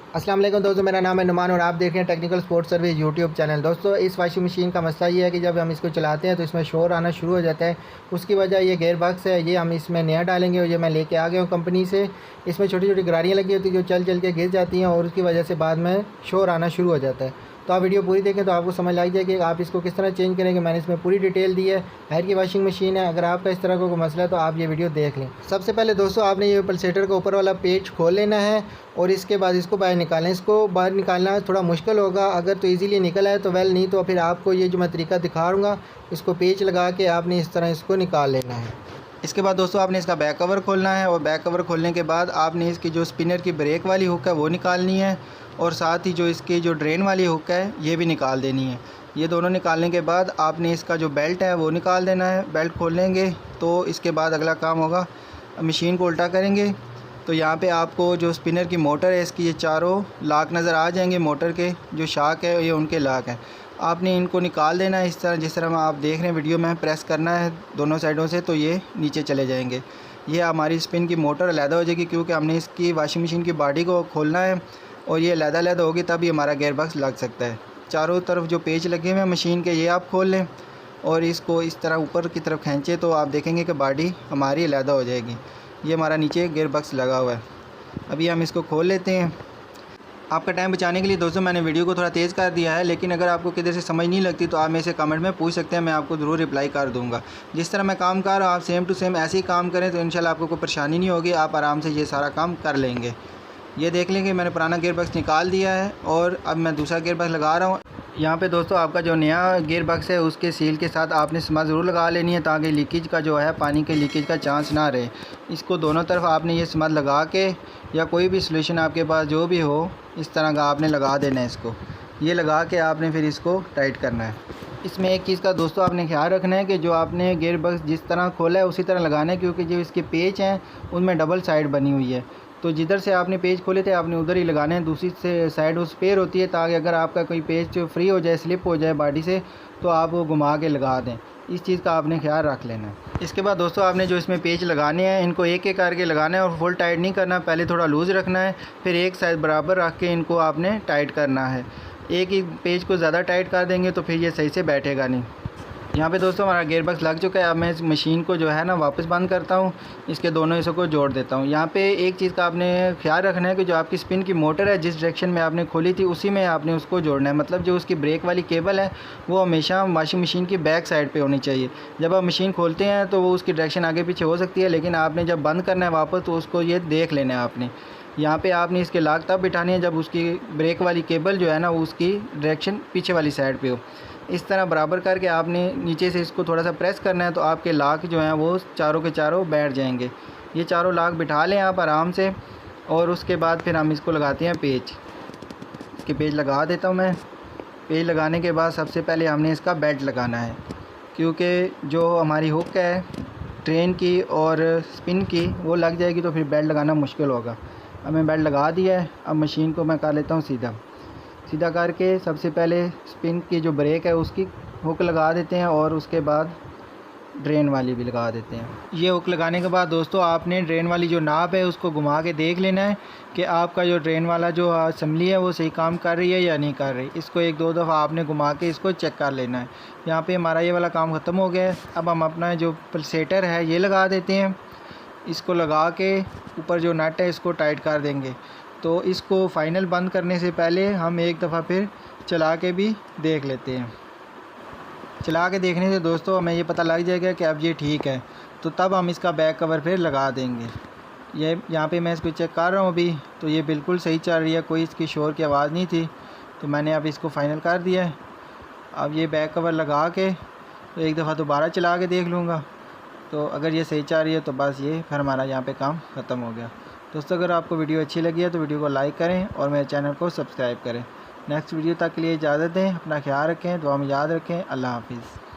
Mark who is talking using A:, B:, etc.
A: अस्सलाम वालेकुम दोस्तों, मेरा नाम है नुमान और आप देख रहे हैं technical sports service YouTube channel. दोस्तों, इस वॉशिंग मशीन का मसला ये है कि जब हम इसको चलाते हैं तो इसमें शोर आना शुरू हो जाता है। उसकी वजह ये गेयर बॉक्स है, ये हम इसमें नया डालेंगे और ये मैं लेके आ गया हूँ कंपनी से। इसमें छोटी छोटी गरारियाँ लगी होती हैं जो चल चल के गिर जाती हैं और उसकी वजह से बाद में शोर आना शुरू हो जाता है। तो आप वीडियो पूरी देखें तो आपको समझ लग जाएगी कि आप इसको किस तरह चेंज करेंगे। मैंने इसमें पूरी डिटेल दी है। हायर की वॉशिंग मशीन है, अगर आपका इस तरह का कोई मसला है तो आप ये वीडियो देख लें। सबसे पहले दोस्तों, आपने ये पल्सेटर का ऊपर वाला पेच खोल लेना है और इसके बाद इसको बाहर निकालें। इसको बाहर निकालना थोड़ा मुश्किल होगा, अगर तो इजीली निकल आए तो वेल, नहीं तो फिर आपको ये जो मैं तरीका दिखा दूँगा, इसको पेच लगा के आपने इस तरह इसको निकाल लेना है। इसके बाद दोस्तों, आपने इसका बैक कवर खोलना है और बैक कवर खोलने के बाद आपने इसकी जो स्पिनर की ब्रेक वाली हुक है वो निकालनी है और साथ ही जो इसकी जो ड्रेन वाली हुक है ये भी निकाल देनी है। ये दोनों निकालने के बाद आपने इसका जो बेल्ट है वो निकाल देना है। बेल्ट खोलेंगे तो इसके बाद अगला काम होगा, मशीन को उल्टा करेंगे तो यहाँ पे आपको जो स्पिनर की मोटर है इसकी ये चारों लाक नज़र आ जाएंगे। मोटर के जो शाक है ये उनके लाक हैं। आपने इनको निकाल देना है इस तरह, जिस तरह आप देख रहे हैं वीडियो में। प्रेस करना है दोनों साइडों से तो ये नीचे चले जाएंगे। ये हमारी स्पिन की मोटर अलहदा हो जाएगी क्योंकि हमने इसकी वॉशिंग मशीन की बॉडी को खोलना है और ये अलहदा होगी तभी हमारा गेयर बॉक्स लग सकता है। चारों तरफ जो पेच लगे हुए हैं मशीन के ये आप खोल लें और इसको इस तरह ऊपर की तरफ खींचे तो आप देखेंगे कि बॉडी हमारी अलहदा हो जाएगी। ये हमारा नीचे गेयर बॉक्स लगा हुआ है। अभी हम इसको खोल लेते हैं। आपका टाइम बचाने के लिए दोस्तों मैंने वीडियो को थोड़ा तेज़ कर दिया है, लेकिन अगर आपको किधर से समझ नहीं लगती तो आप मेरे से कमेंट में पूछ सकते हैं, मैं आपको ज़रूर रिप्लाई कर दूंगा। जिस तरह मैं काम कर रहा हूँ आप सेम टू सेम ऐसे ही काम करें तो इंशाल्लाह आपको कोई परेशानी नहीं होगी, आप आराम से ये सारा काम कर लेंगे। ये देख लेंगे मैंने पुराना गेयर बॉक्स निकाल दिया है और अब मैं दूसरा गेयर बॉक्स लगा रहा हूँ। यहाँ पे दोस्तों आपका जो नया गेयर बॉक्स है उसके सील के साथ आपने स्मज ज़रूर लगा लेनी है ताकि लीकेज का जो है पानी के लीकेज का चांस ना रहे। इसको दोनों तरफ आपने ये स्मज लगा के या कोई भी सॉल्यूशन आपके पास जो भी हो इस तरह का आपने लगा देना है। इसको ये लगा के आपने फिर इसको टाइट करना है। इसमें एक चीज़ का दोस्तों आपने ख्याल रखना है कि जो आपने गेयर बॉक्स जिस तरह खोला है उसी तरह लगाना है, क्योंकि जो इसके पेच हैं उनमें डबल साइड बनी हुई है। तो जिधर से आपने पेज खोले थे आपने उधर ही लगाने हैं। दूसरी से साइड वो स्पेयर होती है ताकि अगर आपका कोई पेज फ्री हो जाए, स्लिप हो जाए बॉडी से, तो आप वो घुमा के लगा दें। इस चीज़ का आपने ख्याल रख लेना है। इसके बाद दोस्तों आपने जो इसमें पेज लगाने हैं इनको एक एक करके लगाना है और फुल टाइट नहीं करना। पहले थोड़ा लूज़ रखना है, फिर एक साइड बराबर रख के इनको आपने टाइट करना है। एक ही पेज को ज़्यादा टाइट कर देंगे तो फिर ये सही से बैठेगा नहीं। यहाँ पे दोस्तों हमारा गेयर बॉक्स लग चुका है। अब मैं इस मशीन को जो है ना वापस बंद करता हूँ, इसके दोनों हिस्सों को जोड़ देता हूँ। यहाँ पे एक चीज़ का आपने ख्याल रखना है कि जो आपकी स्पिन की मोटर है जिस डायरेक्शन में आपने खोली थी उसी में आपने उसको जोड़ना है। मतलब जो उसकी ब्रेक वाली केबल है वो हमेशा वॉशिंग मशीन की बैक साइड पर होनी चाहिए। जब आप मशीन खोलते हैं तो वो उसकी डायरेक्शन आगे पीछे हो सकती है, लेकिन आपने जब बंद करना है वापस तो उसको ये देख लेना है आपने। यहाँ पे आपने इसके लाक तब बिठानी है जब उसकी ब्रेक वाली केबल जो है ना वो उसकी डायरेक्शन पीछे वाली साइड पे हो। इस तरह बराबर करके आपने नीचे से इसको थोड़ा सा प्रेस करना है तो आपके लाक जो हैं वो चारों के चारों बैठ जाएंगे। ये चारों लाक बिठा लें आप आराम से और उसके बाद फिर हम इसको लगाते हैं पेच। इसके पेच लगा देता हूँ मैं। पेच लगाने के बाद सबसे पहले हमने इसका बेल्ट लगाना है, क्योंकि जो हमारी हुक है ट्रेन की और स्पिन की वो लग जाएगी तो फिर बेल्ट लगाना मुश्किल होगा। अब मैं बेल्ट लगा दिया है। अब मशीन को मैं कर लेता हूँ सीधा करके सबसे पहले स्पिन की जो ब्रेक है उसकी हुक लगा देते हैं और उसके बाद ड्रेन वाली भी लगा देते हैं। ये हुक लगाने के बाद दोस्तों आपने ड्रेन वाली जो नाब है उसको घुमा के देख लेना है कि आपका जो ड्रेन वाला जो असम्बली है वो सही काम कर रही है या नहीं कर रही। इसको एक दो दफ़ा आपने घुमा के इसको चेक कर लेना है। यहाँ पे हमारा ये वाला काम ख़त्म हो गया है। अब हम अपना जो पल्सेटर है ये लगा देते हैं। इसको लगा के ऊपर जो नट है इसको टाइट कर देंगे। तो इसको फ़ाइनल बंद करने से पहले हम एक दफ़ा फिर चला के भी देख लेते हैं। चला के देखने से दोस्तों हमें ये पता लग जाएगा कि अब ये ठीक है, तो तब हम इसका बैक कवर फिर लगा देंगे। ये यहाँ पे मैं इसको चेक कर रहा हूँ अभी, तो ये बिल्कुल सही चल रही है, कोई इसकी शोर की आवाज़ नहीं थी। तो मैंने अब इसको फ़ाइनल कर दिया है। अब ये बैक कवर लगा के तो एक दफ़ा दोबारा चला के देख लूँगा, तो अगर ये सही चल रही है तो बस ये फिर हमारा यहाँ पे काम ख़त्म हो गया। दोस्तों अगर आपको वीडियो अच्छी लगी है तो वीडियो को लाइक करें और मेरे चैनल को सब्सक्राइब करें। नेक्स्ट वीडियो तक के लिए इजाज़त दें। अपना ख्याल रखें, दुआ में याद रखें। अल्लाह हाफिज़।